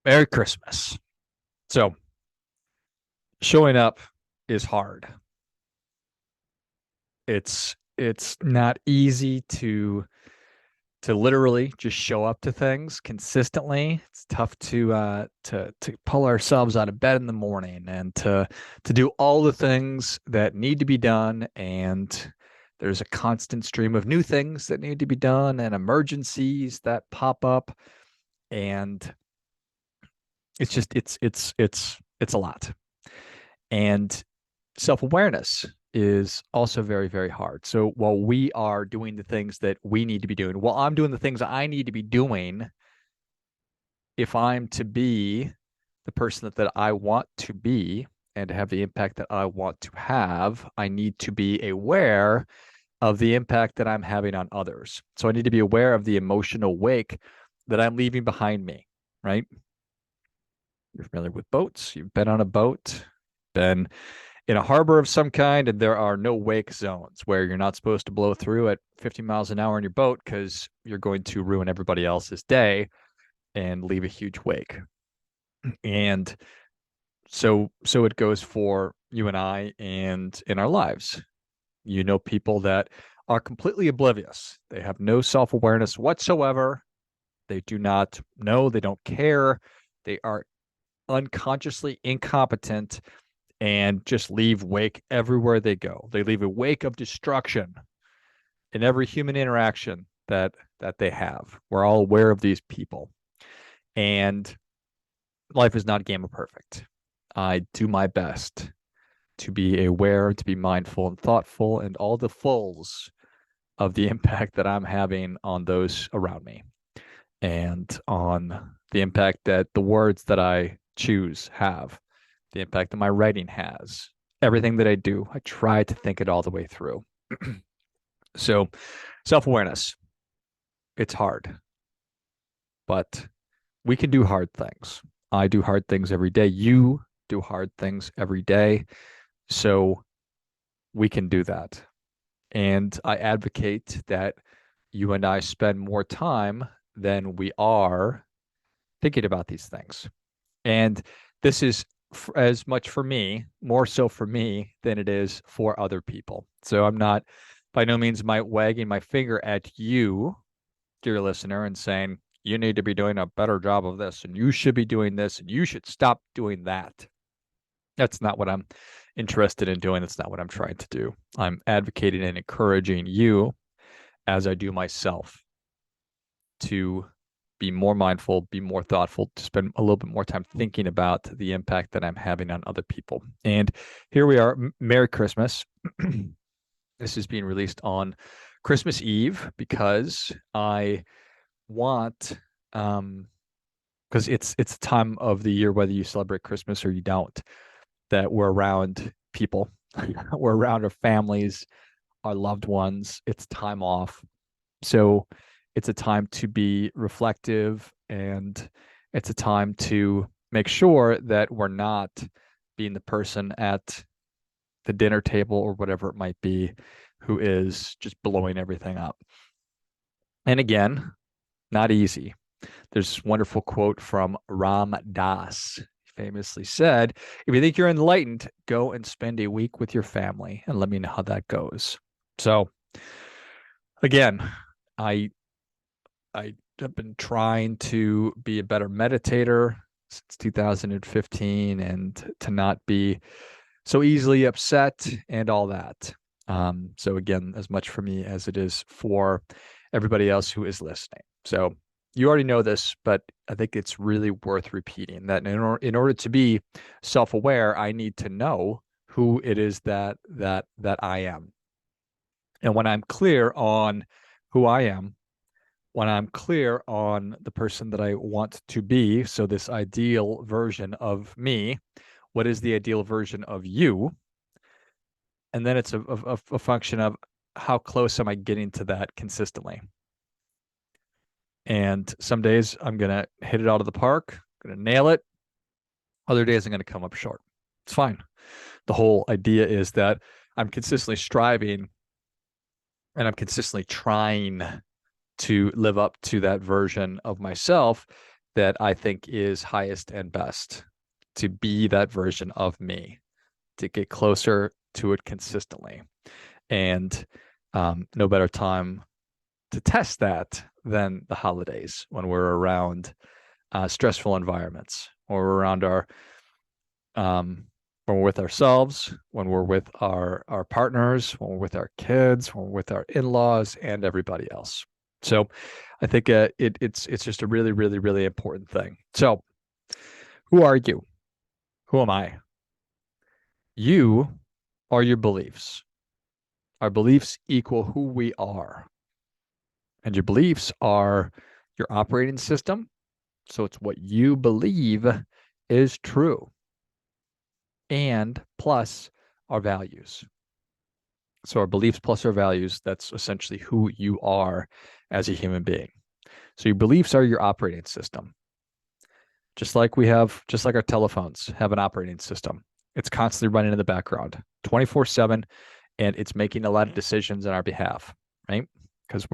Merry Christmas. So showing up is hard. It's not easy to literally just show up to things consistently. It's tough to pull ourselves out of bed in the morning and to do all the things that need to be done. And there's a constant stream of new things that need to be done and emergencies that pop up. And it's a lot. And self-awareness is also very, very hard. So while we are doing the things that we need to be doing, while I'm doing the things I need to be doing, if I'm to be the person that I want to be and to have the impact that I want to have, I need to be aware of the impact that I'm having on others. So I need to be aware of the emotional wake that I'm leaving behind me, right? You're familiar with boats. You've been on a boat, been in a harbor of some kind, and there are no wake zones where you're not supposed to blow through at 50 miles an hour in your boat because you're going to ruin everybody else's day and leave a huge wake. And so it goes for you and I and in our lives. You know, people that are completely oblivious. They have no self-awareness whatsoever. They do not know, they don't care. They are unconsciously incompetent and just leave wake everywhere they go. They leave a wake of destruction in every human interaction that they have. We're all aware of these people. And life is not a game of perfect. I do my best to be aware, to be mindful and thoughtful, and all the fulls of the impact that I'm having on those around me and on the impact that the words that I choose have, the impact that my writing has. Everything that I do, I try to think it all the way through. So, self awareness, it's hard, but we can do hard things. I do hard things every day. You do hard things every day. So, we can do that. And I advocate that you and I spend more time than we are thinking about these things. And this is as much for me, more so for me than it is for other people. So I'm not by no means wagging my finger at you, dear listener, and saying, you need to be doing a better job of this, and you should be doing this, and you should stop doing that. That's not what I'm interested in doing. That's not what I'm trying to do. I'm advocating and encouraging you, as I do myself, to be more mindful, be more thoughtful, to spend a little bit more time thinking about the impact that I'm having on other people. And here we are. Merry Christmas. This is being released on Christmas Eve because I want, because it's a time of the year, whether you celebrate Christmas or you don't, that we're around people, we're around our families, our loved ones. It's time off. So it's a time to be reflective, and it's a time to make sure that we're not being the person at the dinner table or whatever it might be who is just blowing everything up. And again, not easy. There's this wonderful quote from Ram Dass. He famously said, if you think you're enlightened, go and spend a week with your family and let me know how that goes. So again, I I have been trying to be a better meditator since 2015 and to not be so easily upset and all that. So again, as much for me as it is for everybody else who is listening. So you already know this, but I think it's really worth repeating that in order to be self-aware, I need to know who it is that I am. And when I'm clear on who I am, when I'm clear on the person that I want to be, so this ideal version of me, what is the ideal version of you? And then it's a function of how close am I getting to that consistently? And some days I'm going to hit it out of the park, I'm going to nail it. Other days I'm going to come up short. It's fine. The whole idea is that I'm consistently striving and I'm consistently trying to live up to that version of myself. that I think is highest and best, to be that version of me, to get closer to it consistently. And no better time to test that than the holidays, when we're around stressful environments, or we're around our when we're with ourselves, when we're with our partners, when we're with our kids, when we're with our in-laws, and everybody else. So I think it's just a really, really, really important thing. So who are you? Who am I? You are your beliefs. Our beliefs equal who we are. And your beliefs are your operating system. So it's what you believe is true. And plus our values. So our beliefs plus our values, that's essentially who you are as a human being. So your beliefs are your operating system. Just like our telephones have an operating system. It's constantly running in the background, 24/7, and it's making a lot of decisions on our behalf, right? Because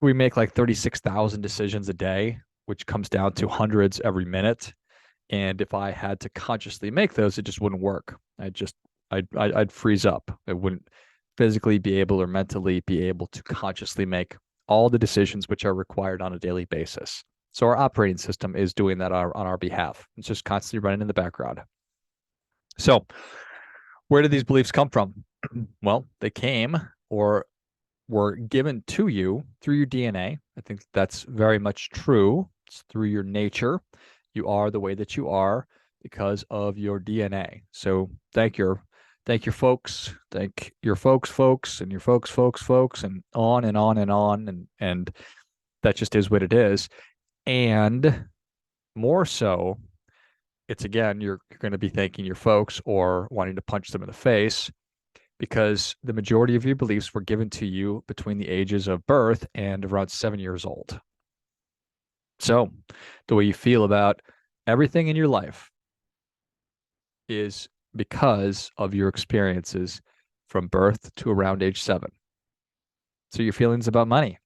we make like 36,000 decisions a day, which comes down to hundreds every minute. And if I had to consciously make those, it just wouldn't work. I'd freeze up. I wouldn't physically be able or mentally be able to consciously make all the decisions which are required on a daily basis. So our operating system is doing that on our behalf. It's just constantly running in the background. So where did these beliefs come from? Well, they came or were given to you through your DNA. I think that's very much true. It's through your nature. You are the way that you are because of your DNA. So thank your folks, thank your folks, and your folks, and on and on and on, and that just is what it is. And more so, it's again, you're going to be thanking your folks or wanting to punch them in the face, because the majority of your beliefs were given to you between the ages of birth and around 7 years old. So the way you feel about everything in your life is because of your experiences from birth to around age 7. So your feelings about money,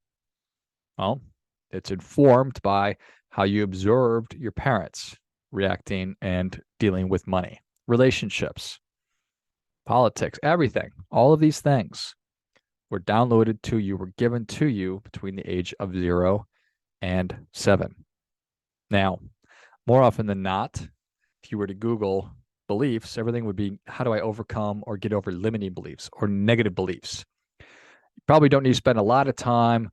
well, it's informed by how you observed your parents reacting and dealing with money, relationships, politics, everything. All of these things were downloaded to you, were given to you between the age of 0 and 7. Now, more often than not, if you were to Google beliefs, everything would be, how do I overcome or get over limiting beliefs or negative beliefs? You probably don't need to spend a lot of time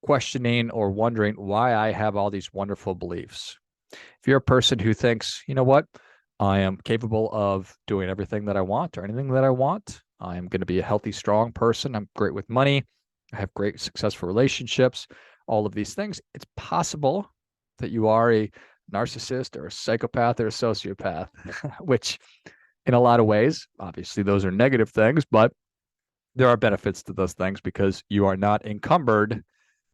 questioning or wondering why I have all these wonderful beliefs. If you're a person who thinks, you know what, I am capable of doing everything that I want or anything that I want, I am going to be a healthy, strong person, I'm great with money, I have great, successful relationships, all of these things, it's possible that you are a narcissist or a psychopath or a sociopath, which in a lot of ways, obviously those are negative things, but there are benefits to those things because you are not encumbered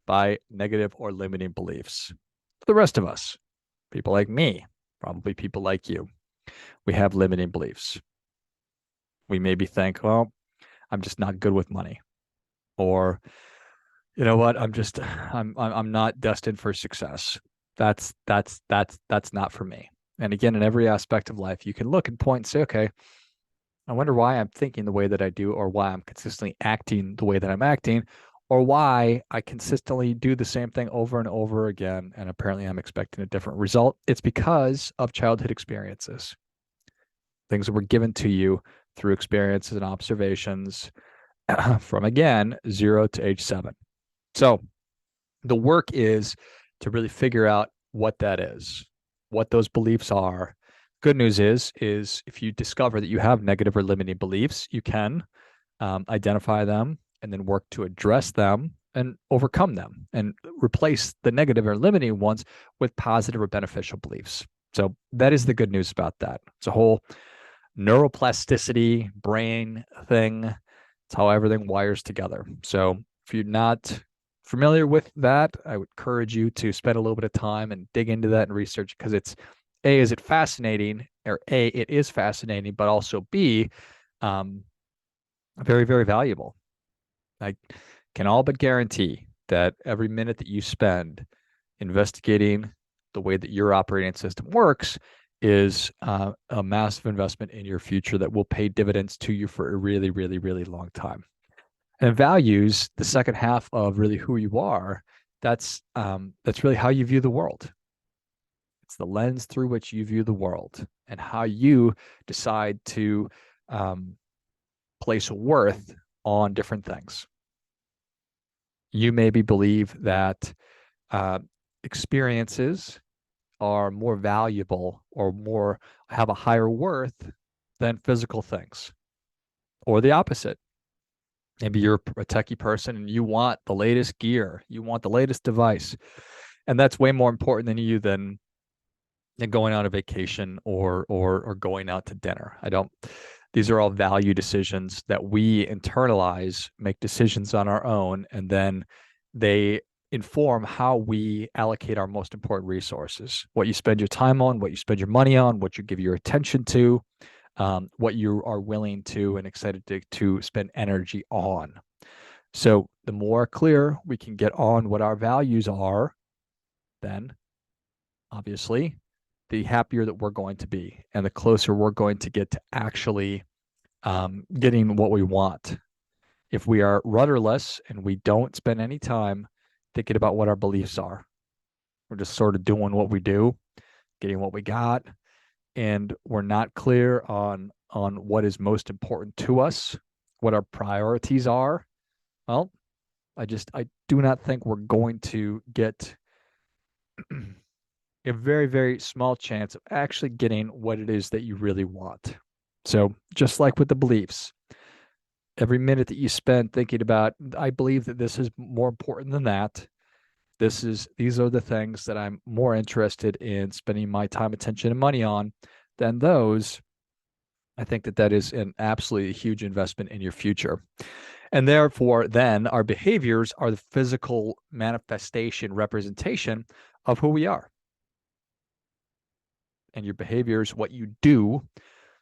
by negative or limiting beliefs. The rest of us, people like me, probably people like you, we have limiting beliefs. We maybe think, well, I'm just not good with money, or you know what, I'm not destined for success. That's not for me. And again, in every aspect of life, you can look and point and say, okay, I wonder why I'm thinking the way that I do, or why I'm consistently acting the way that I'm acting, or why I consistently do the same thing over and over again, and apparently I'm expecting a different result. It's because of childhood experiences, things that were given to you through experiences and observations from, again, 0 to age 7. So the work is to really figure out what that is, what those beliefs are. Good news is if you discover that you have negative or limiting beliefs, you can identify them and then work to address them and overcome them and replace the negative or limiting ones with positive or beneficial beliefs. So that is the good news about that. It's a whole neuroplasticity brain thing. It's how everything wires together. So if you're not familiar with that, I would encourage you to spend a little bit of time and dig into that and research, because it's A, is it fascinating, or A, it is fascinating, but also B, very, very valuable. I can all but guarantee that every minute that you spend investigating the way that your operating system works is a massive investment in your future that will pay dividends to you for a really, really, really long time. And values, the second half of really who you are, that's really how you view the world. It's the lens through which you view the world and how you decide to place worth on different things. You maybe believe that experiences are more valuable or more have a higher worth than physical things, or the opposite. Maybe you're a techie person and you want the latest gear, you want the latest device, and that's way more important than you than going on a vacation or going out to dinner. I don't. These are all value decisions that we internalize, make decisions on our own, and then they inform how we allocate our most important resources, what you spend your time on, what you spend your money on, what you give your attention to, what you are willing to and excited to spend energy on. So the more clear we can get on what our values are, then obviously the happier that we're going to be and the closer we're going to get to actually getting what we want. If we are rudderless and we don't spend any time thinking about what our beliefs are, we're just sort of doing what we do, getting what we got, and we're not clear on what is most important to us, what our priorities are. Well, I do not think we're going to get a very, very small chance of actually getting what it is that you really want. So just like with the beliefs, every minute that you spend thinking about, I believe that this is more important than that. These are the things that I'm more interested in spending my time, attention, and money on than those. I think that is an absolutely huge investment in your future. And therefore, then our behaviors are the physical manifestation, representation of who we are. And your behaviors, what you do,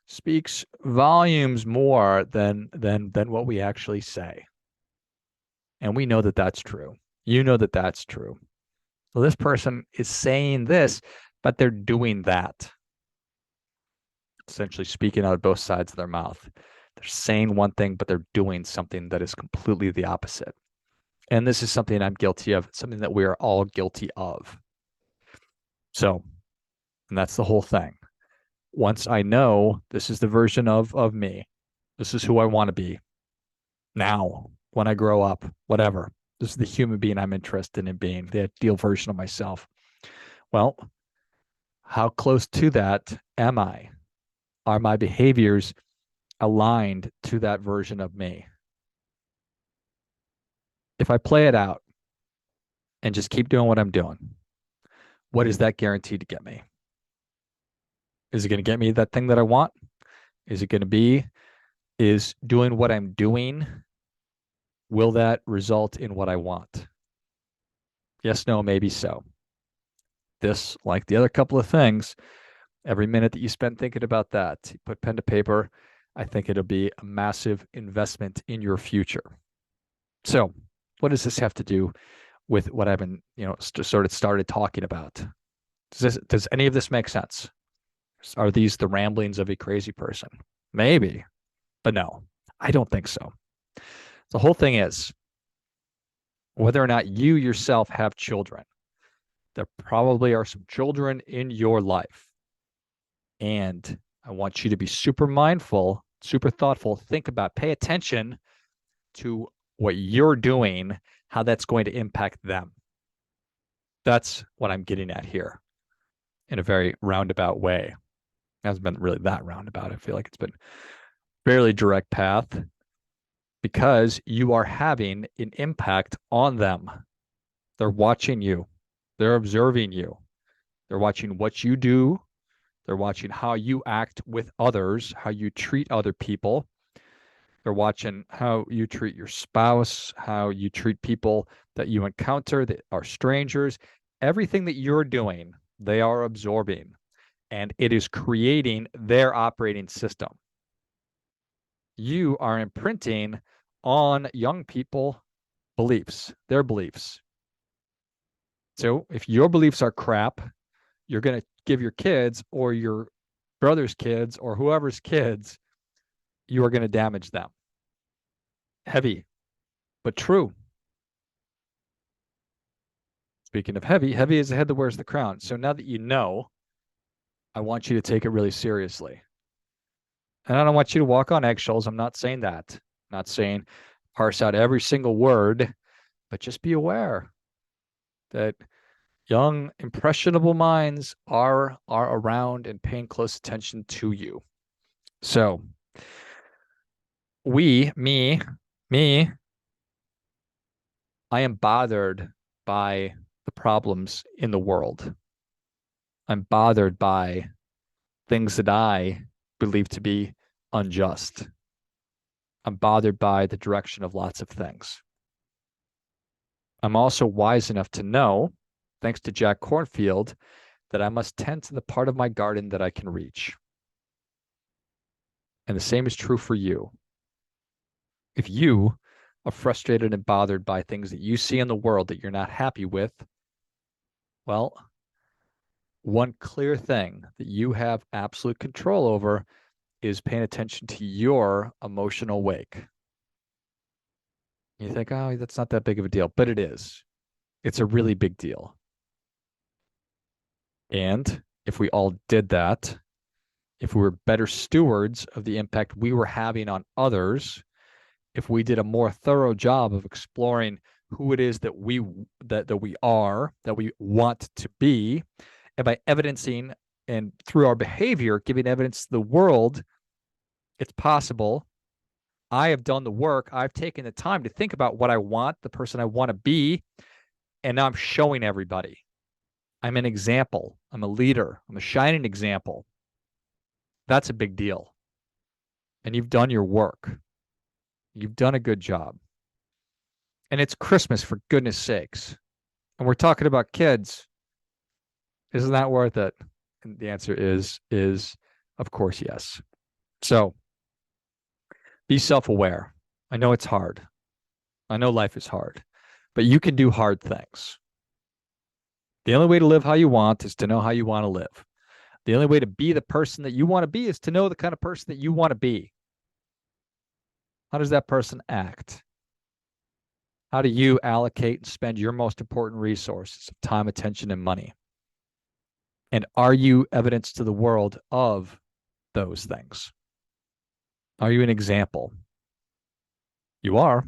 speaks volumes more than what we actually say. And we know that that's true. You know that that's true. So this person is saying this, but they're doing that. Essentially speaking out of both sides of their mouth. They're saying one thing, but they're doing something that is completely the opposite. And this is something I'm guilty of, something that we are all guilty of. So, and that's the whole thing. Once I know this is the version of me, this is who I want to be now, when I grow up, whatever. This is the human being I'm interested in being, the ideal version of myself. Well, how close to that am I? Are my behaviors aligned to that version of me? If I play it out and just keep doing what I'm doing, what is that guaranteed to get me? Is it going to get me that thing that I want? Is it going to be, is doing what I'm doing, will that result in what I want? Yes, no, maybe so. This, like the other couple of things, every minute that you spend thinking about that, you put pen to paper, I think it'll be a massive investment in your future. So what does this have to do with what I've been, started talking about? Does any of this make sense? Are these the ramblings of a crazy person? Maybe, but no, I don't think so. The whole thing is whether or not you yourself have children, there probably are some children in your life. And I want you to be super mindful, super thoughtful, think about, pay attention to what you're doing, how that's going to impact them. That's what I'm getting at here in a very roundabout way. It hasn't been really that roundabout. I feel like it's been fairly direct path because you are having an impact on them. They're watching you. They're observing you. They're watching what you do. They're watching how you act with others, how you treat other people. They're watching how you treat your spouse, how you treat people that you encounter that are strangers. Everything that you're doing, they are absorbing, and it is creating their operating system. You are imprinting on young people beliefs, their beliefs. So if your beliefs are crap, you're going to give your kids or your brother's kids or whoever's kids, you are going to damage them. Heavy, but true. Speaking of heavy, heavy is the head that wears the crown. So now that you know, I want you to take it really seriously. And I don't want you to walk on eggshells. I'm not saying that. I'm not saying parse out every single word, but just be aware that young, impressionable minds are around and paying close attention to you. So me, I am bothered by the problems in the world. I'm bothered by things that I believe to be unjust. I'm bothered by the direction of lots of things. I'm also wise enough to know, thanks to Jack Cornfield, that I must tend to the part of my garden that I can reach. And the same is true for you. If you are frustrated and bothered by things that you see in the world that you're not happy with, well, one clear thing that you have absolute control over is paying attention to your emotional wake. You think, oh, that's not that big of a deal, but it is. It's a really big deal. And if we all did that, if we were better stewards of the impact we were having on others, if we did a more thorough job of exploring who it is that we are, that we want to be, and by evidencing and through our behavior, giving evidence to the world, it's possible. I have done the work. I've taken the time to think about what I want, the person I want to be, and now I'm showing everybody. I'm an example. I'm a leader. I'm a shining example. That's a big deal. And you've done your work. You've done a good job. And it's Christmas, for goodness sakes. And we're talking about kids. Isn't that worth it? And the answer is of course, yes. So be self-aware. I know it's hard. I know life is hard, but you can do hard things. The only way to live how you want is to know how you want to live. The only way to be the person that you want to be is to know the kind of person that you want to be. How does that person act? How do you allocate and spend your most important resources of time, attention, and money? And are you evidence to the world of those things? Are you an example? You are.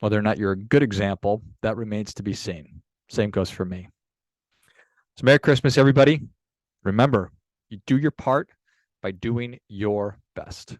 Whether or not you're a good example, that remains to be seen. Same goes for me. So Merry Christmas, everybody. Remember, you do your part by doing your best.